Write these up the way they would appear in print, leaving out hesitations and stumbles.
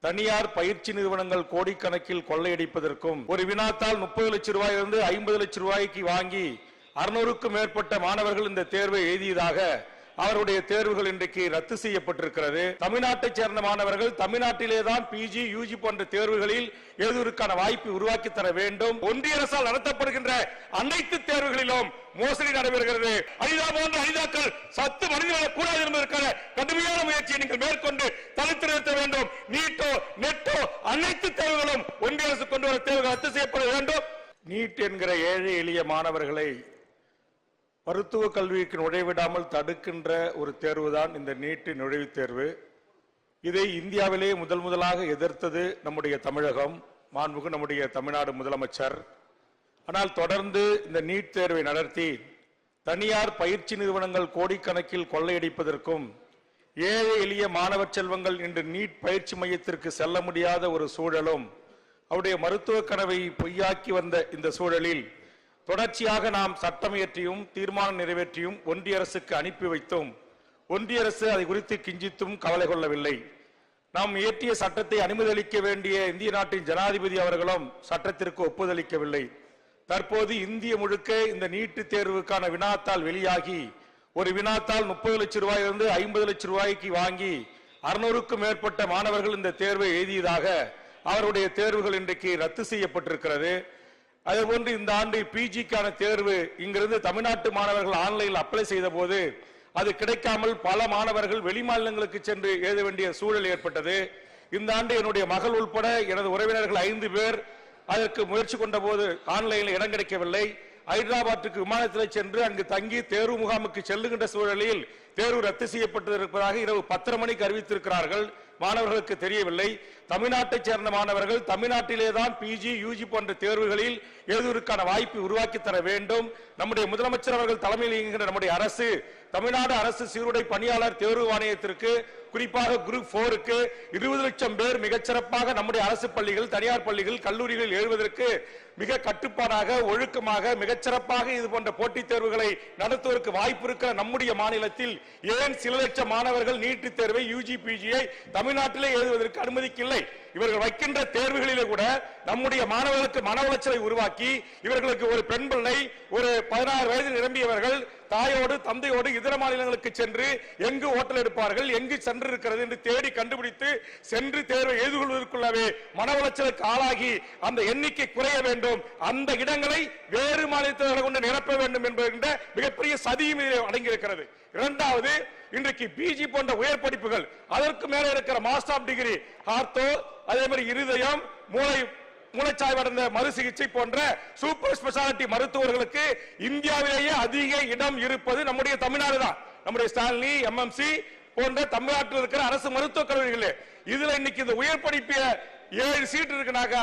தனியார் பயிற்சி நிறுவனங்கள் கோடிக்கணக்கில் கொள்ளையடிப்பதற்கும் ஒரு வினாத்தால் 30 லட்சம் ரூபாயிலிருந்து 50 லட்சம் ரூபாய்க்கு வாங்கி 600க்கும் மேற்பட்ட மாணவர்கள் இந்த தேர்வை எழுதியதாக அவருடைய தேர்வுகள் இன்றைக்கு ரத்து செய்யப்பட்டிருக்கிறது. தமிழ்நாட்டைச் சேர்ந்த மாணவர்கள் தமிழ்நாட்டிலேதான் பிஜி யூஜி போன்ற தேர்வுகளில் எழுதுவதற்கான வாய்ப்பை உருவாக்கி தர வேண்டும். ஒன்றிய அரசால் நடத்தப்படுகின்ற அனைத்து தேர்வுகளிலும் மோசடி நடைபெறுகிறது. அனிதா போன்ற அனிதாக்கள் சத்து மனிதர்களை கூடாது என்பதற்கான கடுமையான முயற்சியை நீங்கள் மேற்கொண்டு தடுத்து நிறுத்த வேண்டும். நீட்டோ நெட்டோ அனைத்து தேர்வுகளும் ஒன்றிய அரசு கொண்டு வர தேர்வுகள் ரத்து செய்யப்பட வேண்டும். நீட் என்கிற ஏழை எளிய மாணவர்களை மருத்துவ கல்விக்கு நுழைவிடாமல் தடுக்கின்ற ஒரு தேர்வுதான் இந்த நீட் நுழைவுத் தேர்வு. இதை இந்தியாவிலே முதலாக எதிர்த்தது நம்முடைய தமிழகம், மாண்புமிகு நம்முடைய தமிழ்நாடு முதலமைச்சர். ஆனால் தொடர்ந்து இந்த நீட் தேர்வை நடத்தி தனியார் பயிற்சி நிறுவனங்கள் கோடிக்கணக்கில் கொள்ளையடிப்பதற்கும் ஏழை எளிய மாணவ செல்வங்கள் இன்று நீட் பயிற்சி மையத்திற்கு செல்ல முடியாத ஒரு சூழலும் அவருடைய மருத்துவ கனவை பொய்யாக்கி வந்த இந்த சூழலில் தொடர்ச்சியாக நாம் சட்டம் இயற்றியும் தீர்மானம் நிறைவேற்றியும் ஒன்றிய அரசுக்கு அனுப்பி வைத்தோம். ஒன்றிய அரசு அதை குறித்து கிஞ்சித்தும் கவலை கொள்ளவில்லை. நாம் இயற்றிய சட்டத்தை அனுமதி அளிக்க வேண்டிய இந்திய நாட்டின் ஜனாதிபதி அவர்களும் சட்டத்திற்கு ஒப்புதலிக்கவில்லை. தற்போது இந்திய முழுக்க இந்த நீட் தேர்வுக்கான வினாத்தால் வெளியாகி ஒரு வினாத்தால் 30 லட்சம் ரூபாயிலிருந்து 50 லட்சம் ரூபாய்க்கு வாங்கி 600க்கும் மேற்பட்ட மாணவர்கள் இந்த தேர்வை எழுதியதாக அவருடைய தேர்வுகள் இன்றைக்கு ரத்து செய்யப்பட்டிருக்கிறது. அதேபோன்று இந்த ஆண்டு பிஜிக்கான தேர்வு இங்கிருந்து தமிழ்நாட்டு மாணவர்கள் ஆன்லைனில் அப்ளை செய்த போது அது கிடைக்காமல் பல மாணவர்கள் வெளிமாநிலங்களுக்கு சென்று எழுத வேண்டிய சூழல் ஏற்பட்டது. இந்த ஆண்டு என்னுடைய மகள் உட்பட எனது உறவினர்கள் 5 பேர் அதற்கு முயற்சி கொண்ட போது ஆன்லைனில் இடம் கிடைக்கவில்லை. ஹைதராபாத்துக்கு விமானத்தில் சென்று அங்கு தங்கி தேர்வு முகாமுக்கு செல்லுகின்ற சூழலில் தேர்வு ரத்து செய்யப்பட்டிருப்பதாக இரவு 10:30 மணிக்கு அறிவித்திருக்கிறார்கள். மாணவர்களுக்கு தெரியவில்லை. தமிழ்நாட்டைச் சேர்ந்த மாணவர்கள் தமிழ்நாட்டிலேதான் பிஜி யூஜி போன்ற தேர்வுகளில் எழுதுவதற்கான வாய்ப்பை உருவாக்கி தர வேண்டும். நம்முடைய முதலமைச்சர் அவர்கள் தலைமையில் இயங்குகின்ற நம்முடைய அரசு தமிழ்நாடு அரசு சீருடை பணியாளர் தேர்வு ஆணையத்திற்கு குறிப்பாக குரூப் 4க்கு 20 லட்சம் பேர் மிகச்சிறப்பாக நம்முடைய அரசு பள்ளிகள் தனியார் பள்ளிகள் கல்லூரிகளில் எழுதுவதற்கு மிக கட்டுப்பாடாக ஒழுக்கமாக மிகச்சிறப்பாக இது போன்ற போட்டித் தேர்வுகளை நடத்துவதற்கு வாய்ப்பு இருக்கிற நம்முடைய மாநிலத்தில் ஏன் சில லட்சம் மாணவர்கள் நீட் தேர்வை யூஜி பிஜியை தமிழ்நாட்டிலே எழுதுவதற்கு அனுமதிக்கவில்லை? இவர்கள் வைக்கின்ற தேர்வுகளிலே கூட நம்முடைய மாணவர்களுக்கு மன உளைச்சலை உருவாக்கி இவர்களுக்கு ஒரு பெண் பிள்ளை ஒரு 16 வயது நிரம்பியவர்கள் தாயோடு தந்தையோடு இதர மாநிலங்களுக்கு சென்று எங்கு ஓட்டல் எடுப்பார்கள் எங்கு சென்று இருக்கிறது என்று தேடி கண்டுபிடித்து சென்று தேர்வை எழுதுவதற்குள்ளவே மன உளைச்சலுக்கு ஆளாகி அந்த எண்ணிக்கை குறைய வேண்டும். அந்த இடங்களை வேறு மாநிலத்தவர்களை கொண்டு நிரப்ப வேண்டும் என்கின்ற மிகப்பெரிய சதியும் அடங்கியிருக்கிறது. இரண்டாவது, இன்றைக்கு பிஜி போன்ற உயர் படிப்புகள் அதற்கு மேல இருக்கிற மாஸ்டர் ஆஃப் டிகிரி ஆர்த்தோ அதே மாதிரி இருதயம் மூளைச்சாய்வடைந்த மறு சிகிச்சை போன்ற சூப்பர் ஸ்பெஷாலிட்டி மருத்துவர்களுக்கு இந்தியாவிலேயே அதிக இடம் இருப்பது நம்முடைய தமிழ்நாடு தான். நம்முடைய ஸ்டான்லி எம்எம்சி போன்ற தமிழ்நாட்டில் இருக்கிற அரசு மருத்துவக் கல்லூரிகள் இதுல இன்னைக்கு இந்த உயர் படிப்பு 7 சீட் இருக்குனாக்க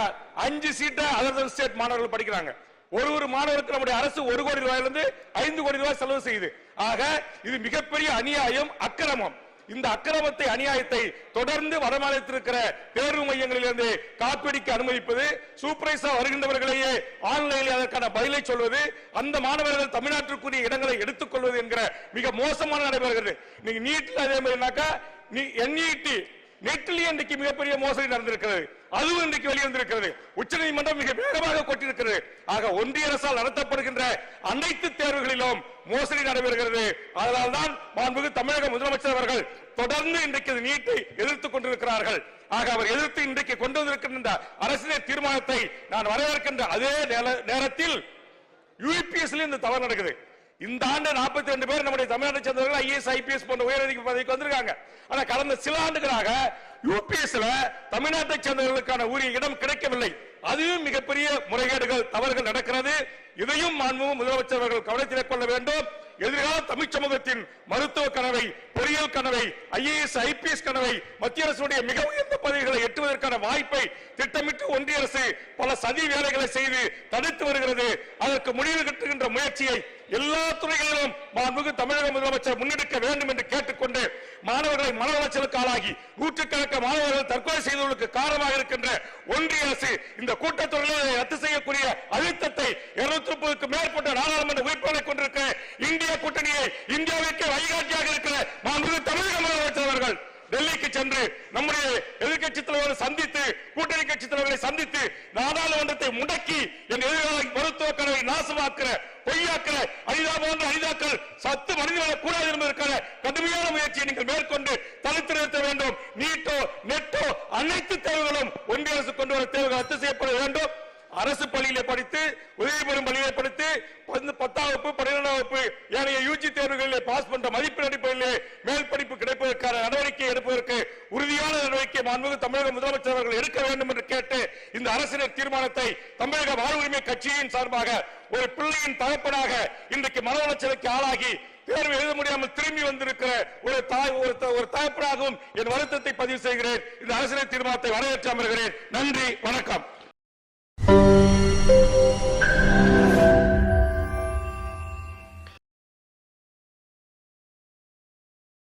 5 சீட்டை அதர் ஸ்டேட் மாணவர்கள் படிக்கிறாங்க. ஒரு மாணவருக்கு நம்முடைய அரசு 1 கோடி ரூபாயிலிருந்து 5 கோடி ரூபாய் செலவு செய்யுது. ஆக இது மிகப்பெரிய அநியாயம், அக்கிரமம். இந்த அக்கிரமத்தை அநியாயத்தை தொடர்ந்து வடமாநிலத்தில் இருக்கிற தேர்வு மையங்களிலிருந்து காப்பீடுக்கு அனுமதிப்பது, சூப்பர்வைசர் வருகின்றவர்களையே ஆன்லைனில் அதற்கான பதிலை சொல்வது, அந்த மாணவர்கள் தமிழ்நாட்டிற்குரிய இடங்களை எடுத்துக் கொள்வது என்கிற மிக மோசமான நடைபெறுகிறது. நீங்க நீட்ல அதே மாதிரி நெட்டிலேயே இன்றைக்கு மிகப்பெரிய மோசடி நடந்திருக்கிறது. அதுவும் இன்றைக்கு வெளிவந்திருக்கிறது. உச்சநீதிமன்றம் மிக வேகமாக கொட்டிருக்கிறது. ஆக ஒன்றிய அரசால் நடத்தப்படுகின்ற அனைத்து தேர்வுகளிலும் மோசடி நடைபெறுகிறது. அதனால்தான் மாண்புமிகு தமிழக முதலமைச்சர் அவர்கள் தொடர்ந்து இன்றைக்கு நீட்டை எதிர்த்துக் கொண்டிருக்கிறார்கள். ஆக அவர் எதிர்த்து இன்றைக்கு கொண்டு வந்திருக்கின்ற அரசியல் தீர்மானத்தை நான் வரவேற்கின்ற அதே நேரத்தில் யூபிஎஸ்ல இந்த தவறு நடக்குது. இந்த ஆண்டு 42 பேர் நம்முடைய தமிழ்நாட்டை சேர்ந்தவர்கள் ஐஏஎஸ் ஐபிஎஸ் போன்ற உயரதிகாரி பதவிக்கு வந்திருக்காங்க. ஆனா கடந்த சில ஆண்டுகளாக யூபிஎஸ்ல தமிழ்நாட்டை சேர்ந்தவர்களுக்கான உரிய இடம் கிடைக்கவில்லை. அதுவும் மிகப்பெரிய முறைகேடுகள் தவறுகள் நடக்கிறது. இதையும் மாண்புமிகு முதலமைச்சர் அவர்கள் கவனத்தில் கொள்ள வேண்டும். எதிர்கால தமிழ் சமூகத்தின் மருத்துவ கனவை, பொறியியல் கனவை, ஐஏஎஸ் ஐபிஎஸ் கனவை, மத்திய அரசுடைய மிக உயர்ந்த பதவிகளை எட்டுவதற்கான வாய்ப்பை திட்டமிட்டு ஒன்றிய அரசு பல சதி வேலைகளை செய்து தடுத்து வருகிறது. அதற்கு முடிவு கட்டுகின்ற முயற்சியை எல்லா துறைகளிலும் மாண்புமிகு தமிழக முதலமைச்சர் முன்னெடுக்க வேண்டும் என்று கேட்டுக்கொண்டு மாணவர்களை மன உளைச்சலுக்கு ஆளாகி நூற்றுக்கணக்கான மாணவர்கள் தற்கொலை செய்தவர்களுக்கு காரணமாக இருக்கின்ற ஒன்றிய அரசு இந்த கூட்டத்தொடரில் ரத்து செய்யக்கூடிய அழுத்தத்தை 230க்கும் மேற்பட்ட நாடாளுமன்ற உறுப்பினர்களை கொண்டிருக்கிற இந்திய கூட்டணியை இந்தியாவிற்கு வழிகாட்டியாக இருக்கிற மாண்புமிகு தமிழக முதலமைச்சர் அவர்கள் டெல்லிக்கு சென்று நம்முடைய எதிர்க்கட்சி தலைவர்களை சந்தித்து கூட்டணி கட்சி தலைவர்களை சந்தித்து நாடாளுமன்றத்தை முடக்கி என் எதிர்கால மருத்துவ கனவை நாசமாக்குற பொய்யாக்குற அனிதா போன்ற அனிதாக்கள் சத்து மனிதர்களை கூடாது என்பதற்கான கடுமையான முயற்சியை நீங்கள் மேற்கொண்டு தடுத்து நிறுத்த வேண்டும். நீட்டோ நெட்டோ அனைத்து தேர்வுகளும் ஒன்றிய அரசு கொண்டு வர தேர்வுகள் ரத்து செய்யப்பட வேண்டும். அரசு பள்ளியிலே படித்து உதவி பெறும் பள்ளியிலே படித்து 10ஆம் வகுப்பு 12ஆம் வகுப்பு ஏனைய யூஜி தேர்வுகளிலே பாஸ் பண்ற மதிப்பெண் அடிப்படையிலே மேல் படிப்பு கிடைப்பதற்கான நடவடிக்கை எடுப்பதற்கு உறுதியான நடவடிக்கை மாண்புமிகு தமிழக முதலமைச்சர் அவர்கள் எடுக்க வேண்டும் என்று கேட்டு இந்த அரசினர் தீர்மானத்தை தமிழக வாழ்வுரிமை கட்சியின் சார்பாக ஒரு பிள்ளையின் தகப்பனாக இன்றைக்கு மன உளைச்சலுக்கு ஆளாகி தேர்வு எழுத முடியாமல் திரும்பி வந்திருக்கிற ஒரு தகப்பனாகவும் என் வருத்தத்தை பதிவு செய்கிறேன். இந்த அரசியல் தீர்மானத்தை வரவேற்று அமர்கிறேன். நன்றி, வணக்கம்.